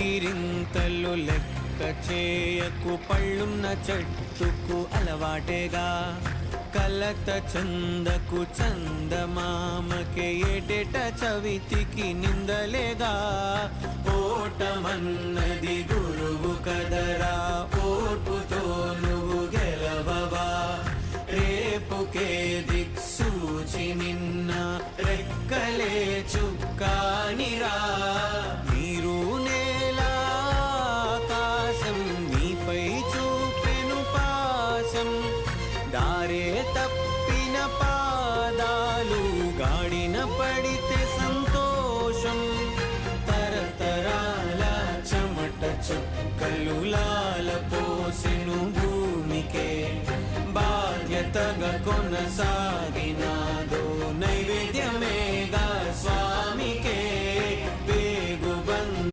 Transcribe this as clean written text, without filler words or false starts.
కేరింతలు లెక్క చేయకు, పళ్ళున్న చెట్టుకు అలవాటేగా. కలత చందకు చందమామకే ఏటేట చవితికి నిందలేగా. ఓటమన్నది గురువు కదరా, ఓర్పుతో నువ్వు గెలవవా. రేపుకే దిక్సూచి నిన్న రెక్కలే చుక్కానిరా. నీరు నేల ఆకాశం నీపై చూపెను పాశం, దారే